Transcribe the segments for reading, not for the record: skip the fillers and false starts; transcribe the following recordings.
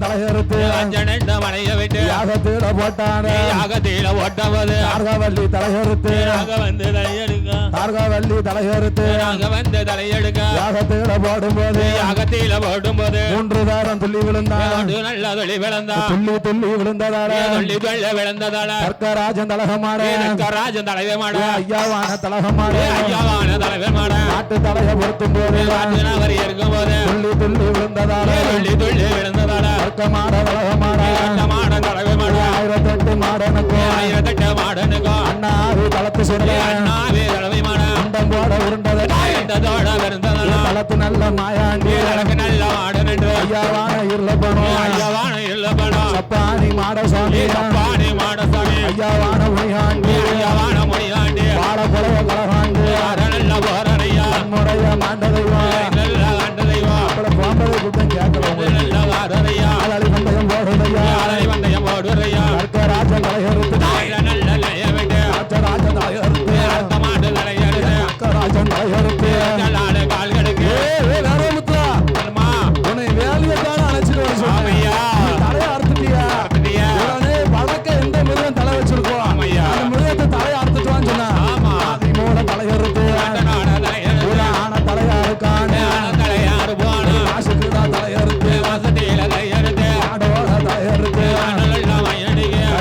தலையறுத்து மலைய விட்டு யாகத்தீட போட்டானே யாகத்தீட ஓட்டவது தார்காவல்லி தலையறுத்து வந்து தலையெடுக்க தார்காவல்லி தலையறுத்து வந்து தலையெடுக்க யாகத்தீட போடும்போது யாகத்தீட போடும்போது 3 தாரம் துள்ளி விழுந்தான் நல்ல துள்ளி விழுந்தான் துள்ளி துள்ளி விழுந்ததால துள்ளி துள்ள விழுந்ததால கர்க்கராஜன் தலகமாட கர்க்கராஜன் தலைவமாட ஐயாவான தலகமாட ஐயாவான தலைவமாட நாட்டு தலைய பொருத்தும் போது அவர் இருக்கும் போது துள்ளி துள்ளி விழுந்ததால துள்ளி துள்ளி விழுந்ததால கர்க்கமாட தலகமாட மாட தலைவமாட 1008 மாடனுக்கும் 1008 மாடனுக்கும் அண்ணாவி தலத்து சொல்ல அண்ணாவி தலைவமாட அண்டம் போட உருண்டதோட விருந்ததால தலத்து நல்ல மாயாண்டி நல்ல மாடன் என்று ஐயாவான இருளப்படும் ஐயாவான இருளப்படும் சப்பானி மாடசாமி சப்பானி மாடசாமி ஐயாவான முனியாண்டி ஐயாவான முனியாண்டி வாழ கொலைய கலகாண்டி நல்ல போரையா முறைய மாண்ட தெய்வம் நல்ல ஆண்ட தெய்வம் அப்பள பாம்பது குத்தம் கேட்கலாம் நல்ல வாரையா ஆளி பந்தயம் போடுதையா ஆளி பந்தயம் போடுறையா கர்க்கராஜன் தலையறுத்து நல்ல லய விட்டு ராஜராஜன் தலையறுத்து அடுத்த மாடு தலையெடுத்து கர்க்கராஜன் தலையறுத்து நாலு கால்களுக்கு வேறமுத்துவா உன்னை வேலையத்தான அழைச்சிட்டு வர சொன்னேன் தலைய அறுத்துட்டியா உடனே வழக்க எந்த மிருகம் தலை வச்சிருக்கோம் அந்த மிருகத்தை தலைய அறுத்துட்டுவான்னு சொன்னா மூல தலையறுத்து ஆன தலையா இருக்கான் தலையாறு போன காசுக்குதான் தலையறுத்து வசதியில தலையெடுத்து ஆடோட தலையறுத்து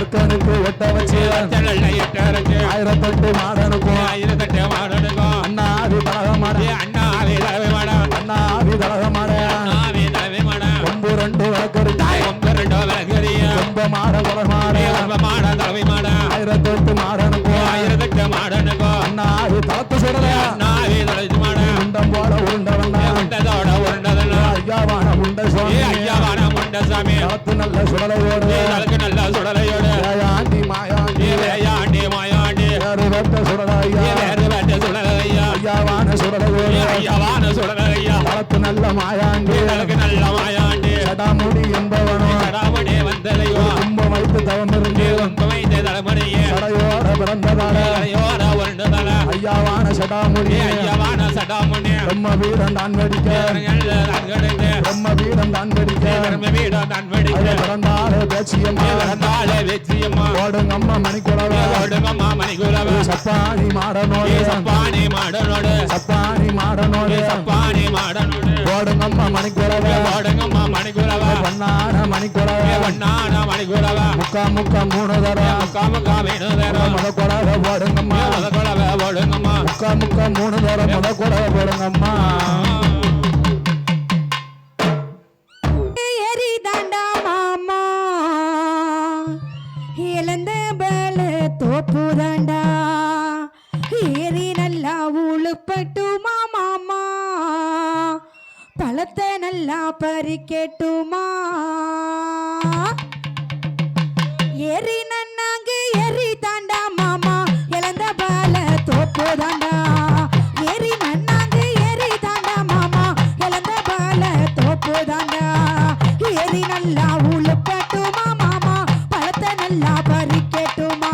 கற்கனுக்கு ஒட்ட வச்சு 1008 மாடனுக்கும் 1008 மாடனுக்கும் அண்ணாவி தலகமாட அண்ணாவி தலைவமாட அண்ணாவி தலகமாட அண்ணாவி தலைவமாட கொம்பு 2 விளக்கறியா கொம்பு 2 விளக்கறியா கொம்ப மாட கொலமாட மாட தலைவமாட 1008 மாடனுக்கும் 1008 மாடனுக்கும் அண்ணாவி தலத்து சுடல அண்ணாவி தலைவமாட உண்டம் போட உருண்டவண்ணா உண்டதோட உருண்டதல்ல ஐயாவான உண்ட சுவாமி ஐயாவான முண்டசாமி தலத்து நல்ல சுடலையோடு தலக்கு நல்ல சுடலையோடு ஆண்டி மாயாண்டி ஆண்டி மாயாண்டி வேறு வெட்ட சுடலையா வேறு வெட்ட சுடலையா ஐயாவான சுடலையோடு ஐயாவான சுடலையா தலத்து நல்ல மாயாண்டி தலக்கு நல்ல மாயாண்டி சடாமுடி என்பவனும் சடாமுடி வந்தலையோ கும்பம் வைத்து தவம் இருந்து வைத்த தலைமுறையே சடையோட பிறந்ததால தலையோட உருண்டதால ஐயாவான சடாமுடி ஐயாவான சடாமுடி பிரம்ம வீரன் தான் வெடிக்க பிரம்ம வீரன் தான் வெடிக்க பிறந்தாலே பேச்சியம்மா ஓடுங்கம்மா மணிக்குளவ சப்பானி மாடனோடு சப்பானி மாடனோடு ஓடுங்கம்மா மணிக்குளவ பொன்னான மணிக்குளவ முக்கா 3 தரம் முத குளவ ஓடுங்கம்மா முக்கா 3 தரம் முத குளவ போடுங்கம்மா தோப்புதாண்டா ஏறி நல்லா உழுப்பட்டுமா மாமா பழத்தை நல்லா பறிக்கட்டுமா ஏறி நன்னாங்க ஏறி தாண்டா மாமா இழந்த பால தோப்புதாண்டா ஏறி நன்னாங்க ஏறி தாண்டா மாமா இழந்த பால தோப்புதாண்டா ஏறி நல்லா உழுப்பட்டுமா மாமா பழத்தை நல்லா பறிக்கட்டுமா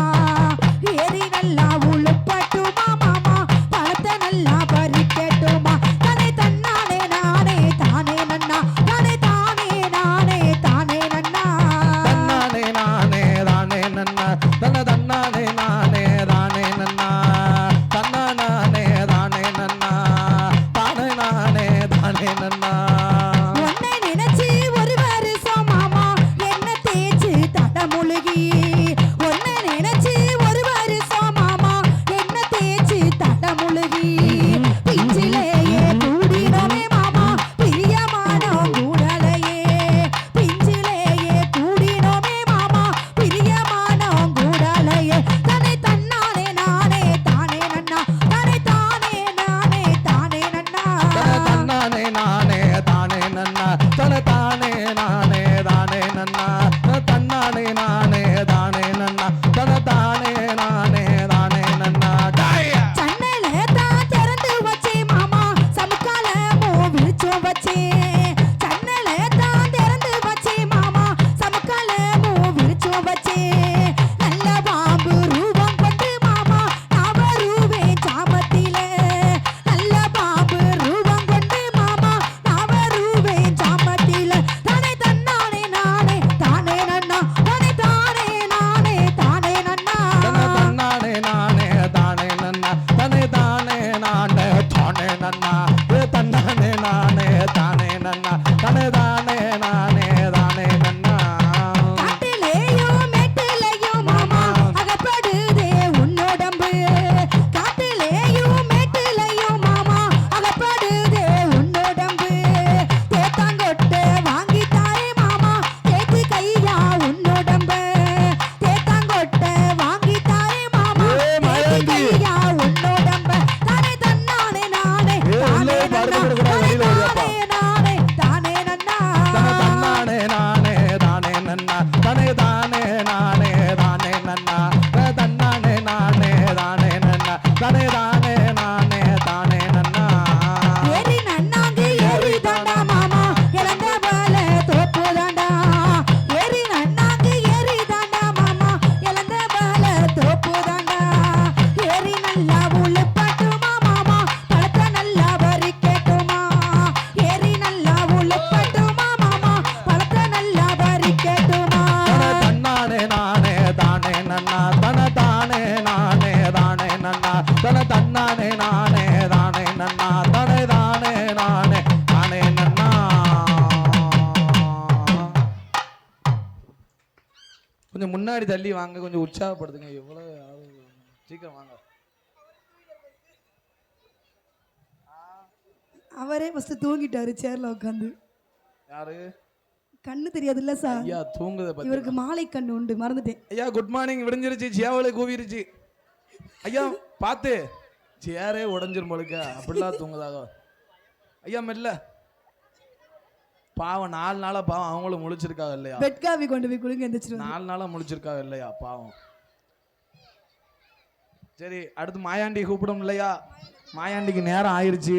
ஏறி நல்லா உழுப்பட்டுமா மாமா பழத்தை நல்லா பறிக்கட்டுமா தானே தன்னானே நானே தானே நன்னா தானே தானே நானே தானே நன்னா தன்னானே நானே தானே கொஞ்சம் முன்னாடி தள்ளி வாங்க, கொஞ்சம் உற்சாகப்படுத்துங்க. எவ்வளவு சீக்கிரம் வாங்க. அவரே ஃபர்ஸ்ட் தூங்கிட்டாரு சேர்ல உட்காந்து. யாரு? கண்ணு தெரியாதுல்ல சார். ஐயா தூங்குத பத்தி. இவருக்கு மாலை கண்ணு உண்டு, மறந்துட்டேன். ஐயா குட் மார்னிங். விடிஞ்சிருச்சு, சேவலை கூவிருச்சு. ஐயா பார்த்து, சேரே உடஞ்சிரும் போலுக்க. அப்படிலாம் தூங்குதாக. ஐயா மெல்ல. பாவம் 4 நாளா பாவம் அவங்களும் முழிச்சிருக்காங்க இல்லையா? பெட் காபி கொண்டு போய் குளிங்க எந்திரிச்சிரு. 4 நாளா முழிச்சிருக்காங்க இல்லையா பாவம். சரி அடுத்து மாயாண்டி கூப்பிடும் இல்லையா? மாயாண்டிக்கு நேரம் ஆயிருச்சு.